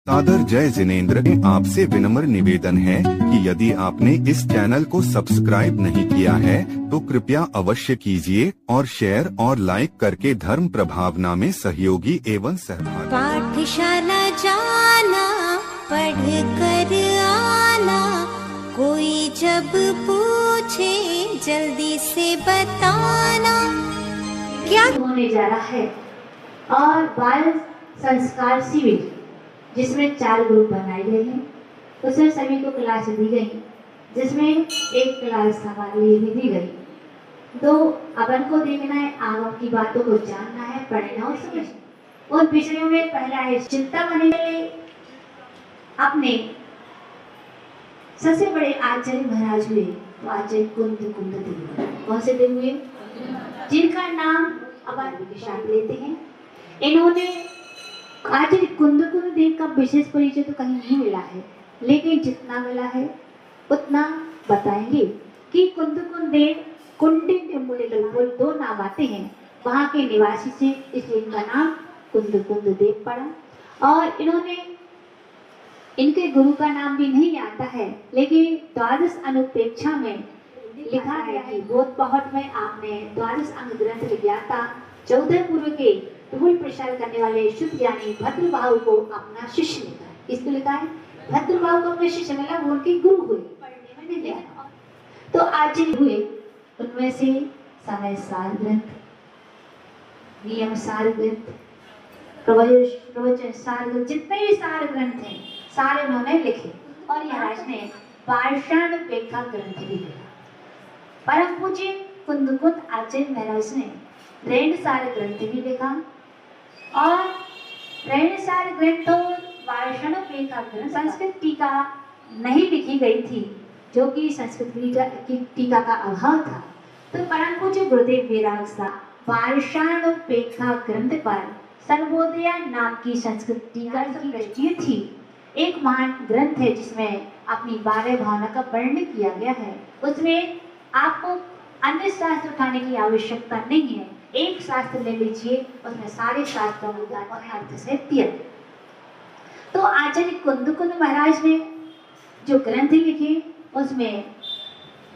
सादर जय जिनेंद्र। आपसे विनम्र निवेदन है कि यदि आपने इस चैनल को सब्सक्राइब नहीं किया है तो कृपया अवश्य कीजिए और शेयर और लाइक करके धर्म प्रभावना में सहयोगी एवं सहभागी। पाठशाला जाना पढ़ कर आना, कोई जब पूछे जल्दी से बताना। क्या होने जा रहा है और बाल संस्कार शिविर जिसमें 4 ग्रुप बनाए गए हैं, उसमें सभी को क्लास दी गई, जिसमें एक क्लास हमारे लिए भी दी गई। तो अपन को देखना है, आगम की बातों को जानना है, पढ़ना और समझना। उन विषयों में पहला है चिंतामणि में अपने सबसे बड़े आचार्य महाराज हुए, तो आचार्य कुंद देव। कौन से देव हुए? जिनका नाम अपन के साथ लेते हैं। इन्होंने आचार्य कुंद देव का विशेष परिचय तो कहीं नहीं मिला है, लेकिन जितना मिला है उतना बताएंगे कि कुंद देव कुंडी टिम्बुली 2 नाम आते हैं वहाँ के निवासी से, इसलिए इनका नाम कुंद देव पड़ा। और इन्होंने, इनके गुरु का नाम भी नहीं आता है, लेकिन द्वादश अनुप्रेक्षा में लिखा गया है। बोध पहट में आपने द्वादश अंग ग्रंथ विज्ञाता 14 पूर्व के प्रभुल प्रसार करने वाले शुद्ध ज्ञानी भद्रबाहु को अपना शिष्य लिखा है। किसको लिखा है? भद्रबाहु को अपने शिष्य मिला, वो उनके गुरु हुए। तो आचार्य हुए, उनमें से समय सार ग्रंथ, नियम सार ग्रंथ, प्रवचन सार ग्रंथ, जितने भी सार ग्रंथ हैं सारे उन्होंने लिखे। और महाराज ने पाषाण पेखा ग्रंथ भी लिखा। परम पूज्य कुंद आचार्य महाराज ने रेणसार ग्रंथ भी लिखा। और रेणसार ग्रंथ तो पाषाण पेखा ग्रंथ संस्कृत टीका नहीं लिखी गई थी, जो कि संस्कृत की टीका का अभाव था। तो परम पूज्य गुरुदेव विराग सा पाषाण पेखा ग्रंथ पर सर्वोदया नाम की संस्कृत टीका की दृष्टि थी। एक महान ग्रंथ है जिसमें अपनी 12 भावना का वर्णन किया गया है। उसमें आपको अन्य शास्त्र उठाने की आवश्यकता नहीं है, एक शास्त्र ले लीजिए, उसमें सारे शास्त्रों का अर्थ से दिया। तो आचार्य कुंद महाराज ने जो ग्रंथ लिखे उसमें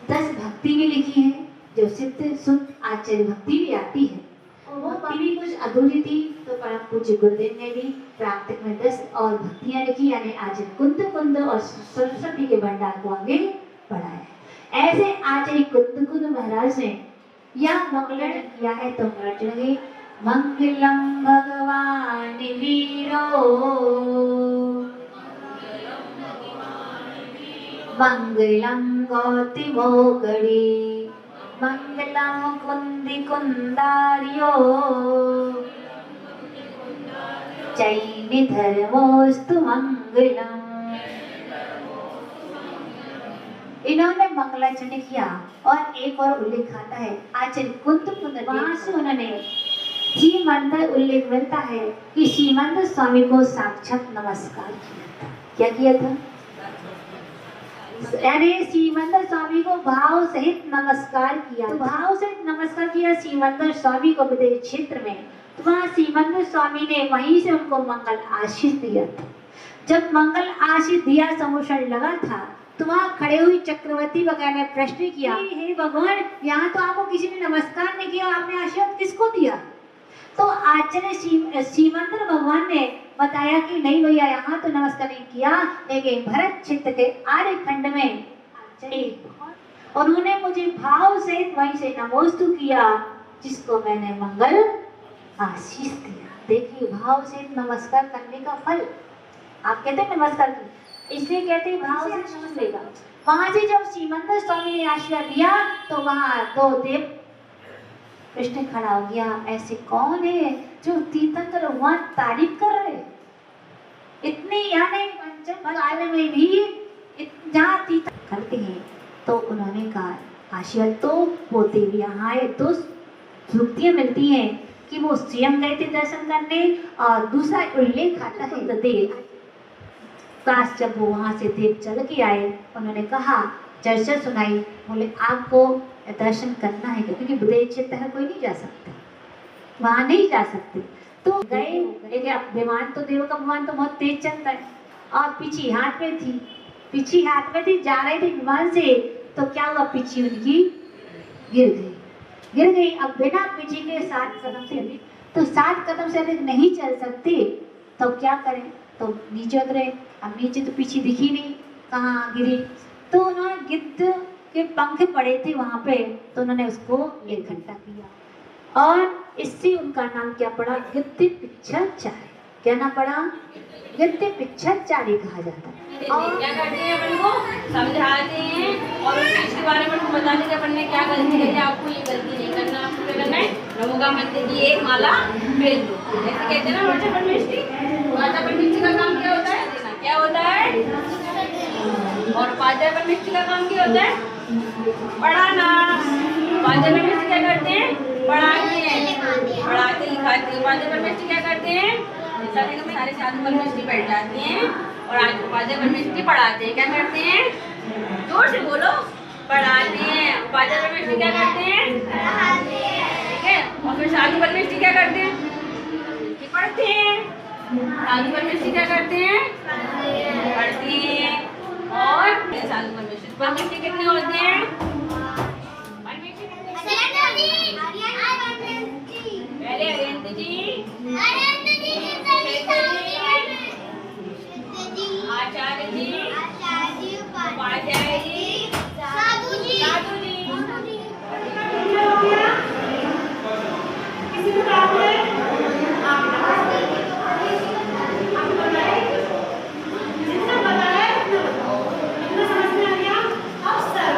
10 भक्ति भी लिखी है, जो सिद्ध शुद्ध आचार्य भक्ति भी आती है। वो भक्ति भी कुछ अधूरी थी, तो परम पूज्य गुरुदेव ने भी प्राप्तिक में 10 और भक्तियां लिखी, यानी आचार्य कुंद और सरस्वती के भंडार को आगे बढ़ाया। ऐसे आचार्य कुंद महाराज ने यह मंगल किया है, तो मंगल मंगलम भगवान वीरो, मंगलम गौतमो गणी, मंगलम कुंदार्यो, चैनी धर्मोस्तु मंगलम। इन्होंने मंगलाचरण किया। और एक और उल्लेख आता है आचार्य कुंद वहां से उन्होंने श्रीमंदिर उल्लेख मिलता है कि श्रीमंदिर स्वामी को साक्षात नमस्कार किया था। क्या किया था? यानी श्रीमंदिर स्वामी को भाव सहित नमस्कार किया। तो भाव सहित नमस्कार किया श्रीमंदिर स्वामी को विदेश क्षेत्र में। तो वहाँ श्रीमंदिर स्वामी ने वहीं से उनको मंगल आशीष दिया था। जब मंगल आशीष दिया समुषण लगा था, तो वहाँ खड़े हुई चक्रवर्ती वगैरह ने प्रश्न किया, हे भगवान, यहाँ तो आपको किसी ने नमस्कार नहीं किया, आपने आशीर्वाद किसको दिया? तो आचार्य श्रीमंदिर भगवान ने बताया कि नहीं भैया, यहाँ तो नमस्कार नहीं किया, लेकिन भरत क्षेत्र के आर्यखंड में उन्होंने मुझे भाव सहित वहीं से नमोस्तु किया, जिसको मैंने मंगल आशीष दिया। देखिए, भाव सहित नमस्कार करने का फल। आप कहते हैं नमस्कार की, इसलिए कहते हैं भाव से समझ लेगा। वहां से जब श्रीमंदिर स्वामी ने आशीर्वाद दिया, तो वहां 2 देव कृष्ण खड़ा हो गया। ऐसे कौन है जो तीर्थंकर वहां तारीफ कर रहे? इतने यानी पंचम काल में भी जहाँ तीर्थ करते हैं, तो उन्होंने कहा आशीर्वाद तो वो देव यहाँ आए। 2 युक्तियां मिलती हैं कि वो स्वयं गए थे दर्शन करने, और दूसरा उल्लेख आता है देव पास जब वो वहाँ से देव चल के आए, उन्होंने कहा, चर्चा सुनाई, बोले आपको दर्शन करना है, क्योंकि विदेश क्षेत्र है, कोई नहीं जा सकता, वहाँ नहीं जा सकते। तो गए, लेकिन विमान तो देव का विमान तो बहुत तेज चलता है और पीछे हाथ में थी, पीछे हाथ में थी, जा रही थी विमान से, तो क्या हुआ, पीछे उनकी गिर गई। अब बिना पीछे के 7 कदम से अधिक, तो 7 कदम से अधिक नहीं चल सकते, तो क्या करें, तो नीचे उतरे। अब नीचे तो पीछे दिखी नहीं, कहाँ गिरी, तो उन्होंने गिद्ध के पंख पड़े थे वहां पे, तो उन्होंने उसको इकट्ठा किया और इससे उनका नाम क्या पड़ा, गिद्ध पिच्छाचारी। क्या नाम पड़ा, गिद्ध पिच्छाचारी कहा जाता है। और क्या करते हैं, अपन को समझाते हैं और उस चीज के बारे में बताते हैं कि अपन ने क्या गलती करी, आपको ये गलती नहीं करना, आपको क्या करना है, नमो का मंत्र की एक माला भेज दो। ऐसे कहते हैं ना वाचा परमेष्टि। वाचा परमेष्टि का काम क्या होता है, देना क्या होता है, और वाचा परमेष्टि का काम क्या होता है, पढ़ाना। वाचा परमेष्टि क्या करते हैं, पढ़ाते हैं, पढ़ाते लिखाते हैं। वाचा परमेष्टि क्या करते हैं, सारे साधु परमेष्टि बैठ जाते हैं और आज वाचा परमेष्टि पढ़ाते हैं। क्या करते हैं, जोर से बोलो, पढ़ाते हैं। वाचा परमेष्टि क्या करते हैं, ठीक है। और फिर साधु परमेष्टि क्या करते हैं, कि पढ़ते हैं। साधु परमेष्टि क्या करते हैं, पढ़ती हैं। और साधु परमेष्टि कितने होते हैं, पहले अरिहंत जी, आचार्य जी, उपाध्याय जी, साधु जी। किसी को काम है, जितना पता है उतना समझ में आ गया। अब सर्व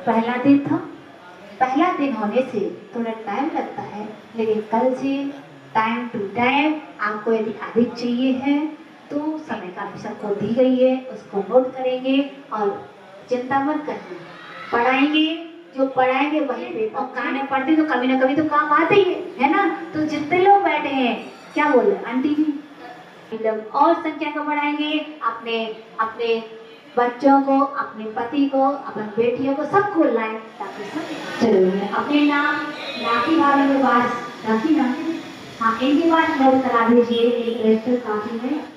पहला दिन था, पहला दिन होने से थोड़ा टाइम लगता है, लेकिन कल से टाइम टू टाइम आपको यदि अधिक चाहिए है तो समय का भी सबको दी गई है, उसको नोट करेंगे और चिंता मत करना, पढ़ाएंगे, जो पढ़ाएंगे वही पे, और कहानी पढ़ते तो कभी ना कभी तो काम आते ही है ना। तो जितने लोग बैठे हैं, क्या बोल रहे आंटी जी, और संख्या को बढ़ाएंगे, अपने अपने बच्चों को, अपने पति को, अपनी बेटियों को, सबको लाएं ताकि सब चलो। अपने नाम राखी भाभी के पास, राखी हाँ, इनके पास नोट करा दीजिए, एक रजिस्टर काफी है।